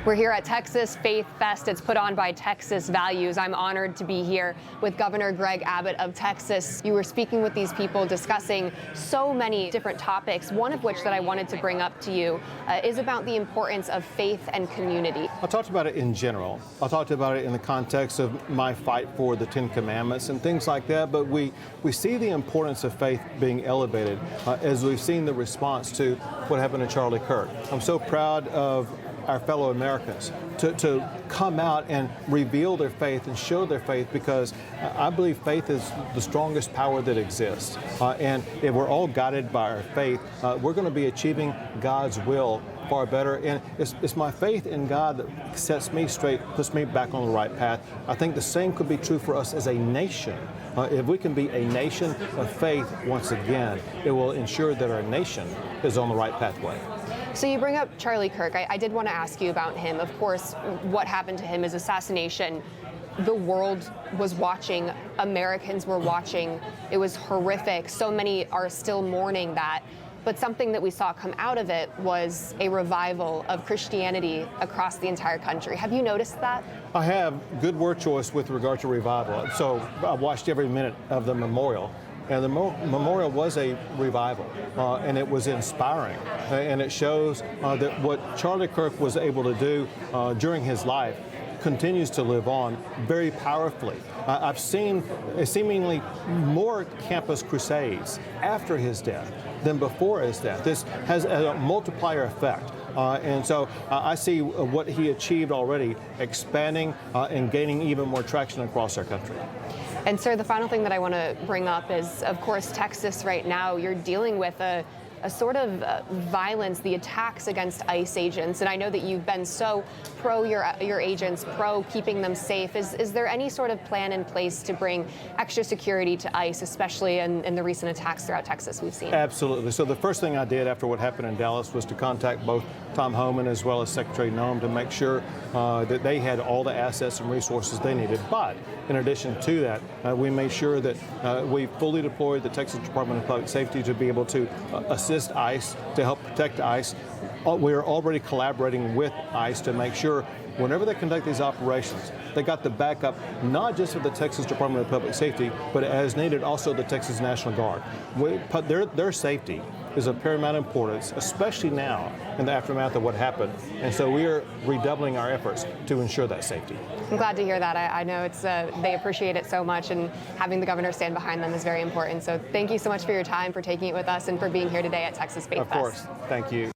We're here at Texas Faith Fest. It's put on by Texas Values. I'm honored to be here with Governor Greg Abbott of Texas. You were speaking with these people discussing so many different topics, one of which that I wanted to bring up to you is about the importance of faith and community. I talked about it in general. I talked about it in the context of my fight for the Ten Commandments and things like that, but we see the importance of faith being elevated as we've seen the response to what happened to Charlie Kirk. I'm so proud of our fellow Americans to come out and reveal their faith and show their faith, because I believe faith is the strongest power that exists. And if we're all guided by our faith, we're going to be achieving God's will far better. And it's my faith in God that sets me straight, puts me back on the right path. I think the same could be true for us as a nation. If we can be a nation of faith once again, it will ensure that our nation is on the right pathway. So you bring up Charlie Kirk. I did want to ask you about him. Of course, what happened to him, his assassination, the world was watching, Americans were watching. It was horrific. So many are still mourning that. But something that we saw come out of it was a revival of Christianity across the entire country. Have you noticed that? I have. Good word choice with regard to revival. So I watched every minute of the memorial. And the memorial was a revival, and it was inspiring. And it shows that what Charlie Kirk was able to do during his life continues to live on very powerfully. I've seen seemingly more campus crusades after his death than before his death. This has a multiplier effect. And so I see what he achieved already expanding and gaining even more traction across our country. And sir, the final thing that I want to bring up is, of course, Texas right now, you're dealing with a sort of violence, the attacks against ICE agents. And I know that you've been so pro your agents, pro keeping them safe. Is there any sort of plan in place to bring extra security to ICE, especially in the recent attacks throughout Texas we've seen? Absolutely. So the first thing I did after what happened in Dallas was to contact both Tom Homan as well as Secretary Noem to make sure that they had all the assets and resources they needed. But in addition to that, we made sure that we fully deployed the Texas Department of Public Safety to be able to assist ICE, to help protect ICE. We are already collaborating with ICE to make sure whenever they conduct these operations, they got the backup not just of the Texas Department of Public Safety, but as needed also the Texas National Guard. Their safety is of paramount importance, especially now in the aftermath of what happened. And so we are redoubling our efforts to ensure that safety. I'm glad to hear that. I know it's they appreciate it so much, and having the governor stand behind them is very important. So thank you so much for your time, for taking it with us, and for being here today at Texas Faith Fest. Of course. Thank you.